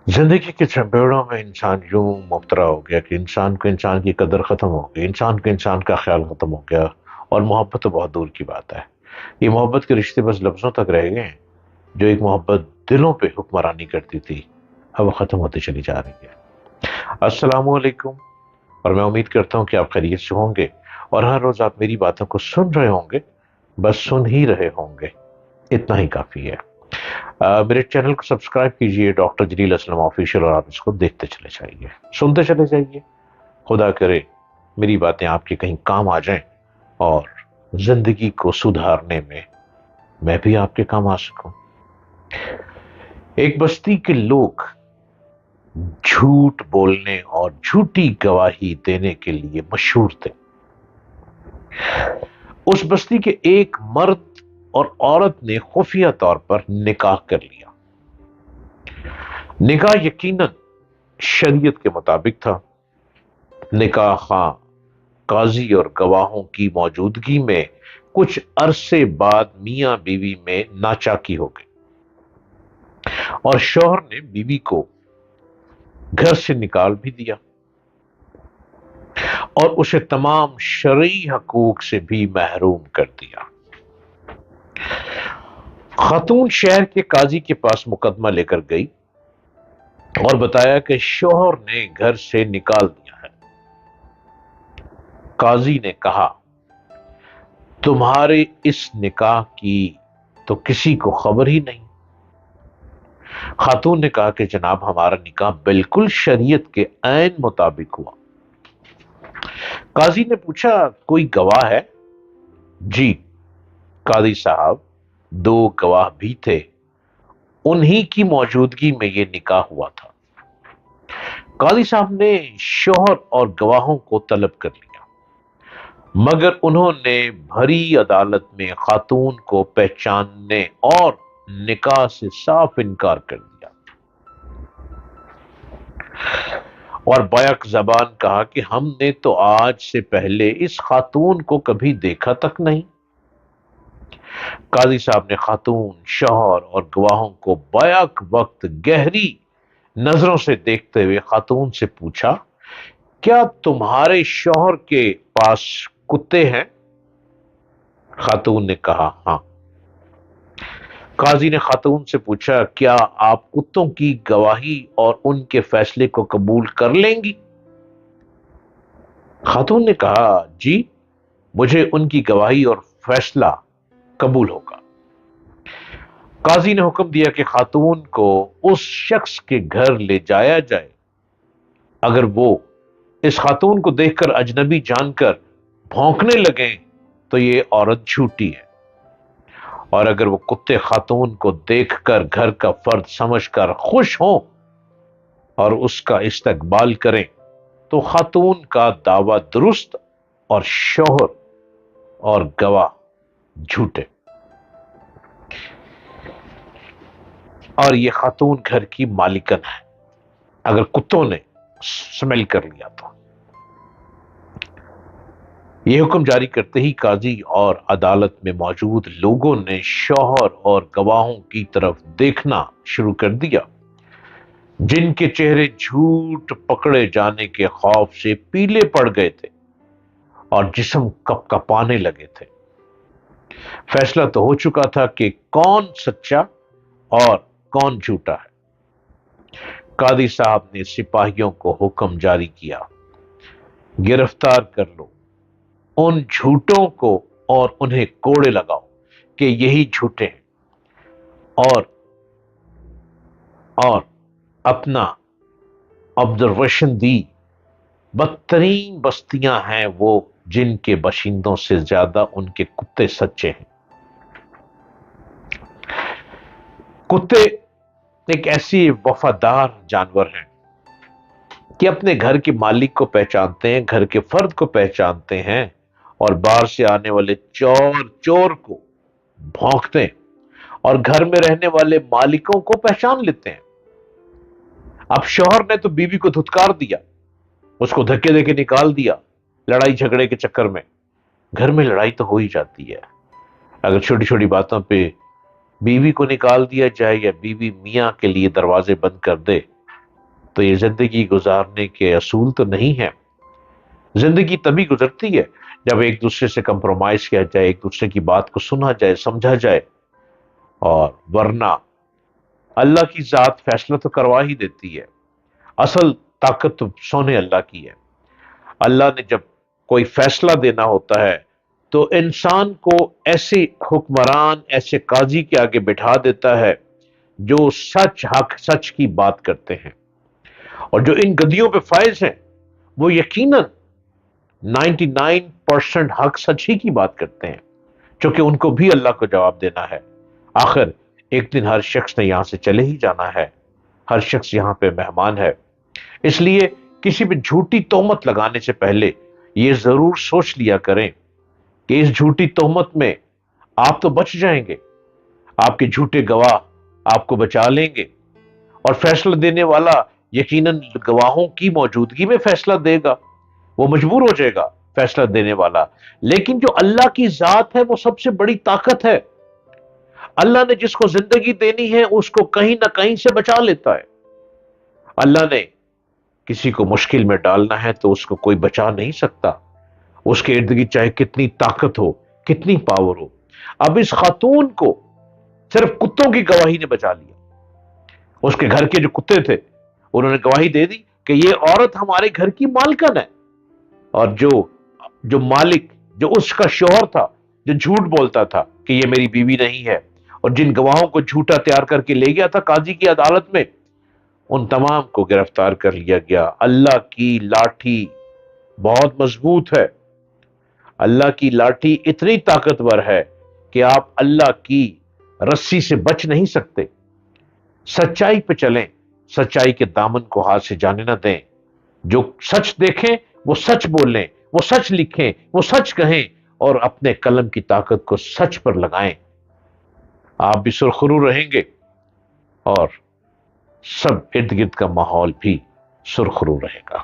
जिंदगी के चंबेड़ों में इंसान यूं मुबतला हो गया कि इंसान को इंसान की कदर खत्म हो गई, इंसान को इंसान का ख्याल खत्म हो गया। और मोहब्बत तो बहुत दूर की बात है। ये मोहब्बत के रिश्ते बस लफ्जों तक रह गए हैं। जो एक मोहब्बत दिलों पे हुक्मरानी करती थी, अब वो खत्म होती चली जा रही है। अस्सलाम वालेकुम। और मैं उम्मीद करता हूँ कि आप खैरियत से होंगे और हर रोज आप मेरी बातों को सुन रहे होंगे। बस सुन ही रहे होंगे, इतना ही काफी है। मेरे चैनल को सब्सक्राइब कीजिए, डॉक्टर जलील असलम ऑफिशियल, और आप इसको देखते चले जाइए, सुनते चले जाइए। खुदा करे मेरी बातें आपके कहीं काम आ जाएं और जिंदगी को सुधारने में मैं भी आपके काम आ सकूं। एक बस्ती के लोग झूठ बोलने और झूठी गवाही देने के लिए मशहूर थे। उस बस्ती के एक मर्द और औरत ने खुफिया तौर पर निकाह कर लिया। निकाह यकीनन शरीयत के मुताबिक था। निकाह खां काजी और गवाहों की मौजूदगी में कुछ अरसे बाद मियां बीवी में नाचाकी हो गई और शौहर ने बीवी को घर से निकाल भी दिया और उसे तमाम शरई हकूक से भी महरूम कर दिया। खातून शहर के काजी के पास मुकदमा लेकर गई और बताया कि शौहर ने घर से निकाल दिया है। काजी ने कहा, तुम्हारे इस निकाह की तो किसी को खबर ही नहीं। खातून ने कहा कि जनाब, हमारा निकाह बिल्कुल शरीयत के ऐन मुताबिक हुआ। काजी ने पूछा, कोई गवाह है? जी कादी साहब, दो गवाह भी थे, उन्हीं की मौजूदगी में यह निकाह हुआ था। कादी साहब ने शौहर और गवाहों को तलब कर लिया, मगर उन्होंने भरी अदालत में खातून को पहचानने और निकाह से साफ इनकार कर दिया और बैक जबान कहा कि हमने तो आज से पहले इस खातून को कभी देखा तक नहीं। काजी साहब ने खातून, शौहर और गवाहों को बैक वक्त गहरी नजरों से देखते हुए खातून से पूछा, क्या तुम्हारे शौहर के पास कुत्ते हैं? खातून ने कहा, हां। काजी ने खातून से पूछा, क्या आप कुत्तों की गवाही और उनके फैसले को कबूल कर लेंगी? खातून ने कहा, जी, मुझे उनकी गवाही और फैसला कबूल होगा। काजी ने हुक्म दिया कि खातून को उस शख्स के घर ले जाया जाए। अगर वो इस खातून को देखकर अजनबी जानकर भौंकने लगे तो ये औरत झूठी है, और अगर वो कुत्ते खातून को देखकर घर का फर्द समझकर खुश हों और उसका इस्तकबाल करें तो खातून का दावा दुरुस्त और शौहर और गवाह झूठे। और ये खातून घर की मालिकन है, अगर कुत्तों ने स्मेल कर लिया तो। यह हुक्म जारी करते ही काजी और अदालत में मौजूद लोगों ने शौहर और गवाहों की तरफ देखना शुरू कर दिया, जिनके चेहरे झूठ पकड़े जाने के खौफ से पीले पड़ गए थे और जिस्म कपकपाने लगे थे। फैसला तो हो चुका था कि कौन सच्चा और कौन झूठा है। कादी साहब ने सिपाहियों को हुक्म जारी किया, गिरफ्तार कर लो उन झूठों को और उन्हें कोड़े लगाओ कि यही झूठे हैं। और अपना ऑब्जर्वेशन दी, बदतरीन बस्तियां हैं वो जिनके बाशिंदों से ज्यादा उनके कुत्ते सच्चे हैं। कुत्ते एक ऐसी वफादार जानवर हैं कि अपने घर के मालिक को पहचानते हैं, घर के फर्द को पहचानते हैं और बाहर से आने वाले चोर चोर को भौंकते हैं और घर में रहने वाले मालिकों को पहचान लेते हैं। अब शौहर ने तो बीवी को धुतकार दिया, उसको धक्के देके निकाल दिया लड़ाई झगड़े के चक्कर में। घर में लड़ाई तो हो ही जाती है, अगर छोटी छोटी बातों पे बीवी को निकाल दिया जाए या बीवी मियां के लिए दरवाजे बंद कर दे تو یہ زندگی گزارنے کے اصول تو نہیں ہے۔ زندگی تبھی گزرتی ہے جب ایک دوسرے سے کمپرومائز کیا جائے، ایک دوسرے کی بات کو سنا جائے، سمجھا جائے، اور ورنہ اللہ کی ذات فیصلہ تو کروا ہی دیتی ہے۔ اصل طاقت تو سونے اللہ کی ہے۔ اللہ نے جب کوئی فیصلہ دینا ہوتا ہے تو انسان کو ایسے حکمران، ایسے قاضی کے آگے بٹھا دیتا ہے جو سچ، حق، سچ کی بات کرتے ہیں، اور جو ان گدیوں پہ فائز ہیں وہ یقیناً 99% حق، سچ ہی کی بات کرتے ہیں، چونکہ ان کو بھی اللہ کو جواب دینا ہے۔ آخر ایک دن ہر شخص نے یہاں سے چلے ہی جانا ہے، ہر شخص یہاں پہ مہمان ہے۔ اس لیے کسی پہ جھوٹی تہمت لگانے سے پہلے یہ ضرور سوچ لیا کریں کہ اس جھوٹی تہمت میں آپ تو بچ جائیں گے، آپ کے جھوٹے گواہ آپ کو بچا لیں گے، اور فیصلہ دینے والا یقیناً گواہوں کی موجودگی میں فیصلہ دے گا، وہ مجبور ہو جائے گا فیصلہ دینے والا۔ لیکن جو اللہ کی ذات ہے وہ سب سے بڑی طاقت ہے۔ اللہ نے جس کو زندگی دینی ہے اس کو کہیں نہ کہیں سے بچا لیتا ہے۔ اللہ نے کسی کو مشکل میں ڈالنا ہے تو اس کو کوئی بچا نہیں سکتا، اس کے ارد گرد چاہے کتنی طاقت ہو، کتنی پاور ہو۔ اب اس خاتون کو صرف کتوں کی گواہی نے بچا لیا۔ اس کے گھر کے جو کتے تھے انہوں نے گواہی دے دی کہ یہ عورت ہمارے گھر کی مالکن ہے، اور جو مالک، جو اس کا شوہر تھا، جو جھوٹ بولتا تھا کہ یہ میری بیوی نہیں ہے، اور جن گواہوں کو جھوٹا تیار کر کے لے گیا تھا قاضی کی عدالت میں، ان تمام کو گرفتار کر لیا گیا۔ اللہ کی لاٹھی بہت مضبوط ہے، اللہ کی لاٹھی اتنی طاقتور ہے کہ آپ اللہ کی رسی سے بچ نہیں سکتے۔ سچائی پہ چلیں، سچائی کے دامن کو ہاتھ سے جانے نہ دیں، جو سچ دیکھیں وہ سچ بولیں، وہ سچ لکھیں، وہ سچ کہیں، اور اپنے قلم کی طاقت کو سچ پر لگائیں۔ آپ بھی سرخرو رہیں گے اور سب ارد گرد کا ماحول بھی سرخرو رہے گا۔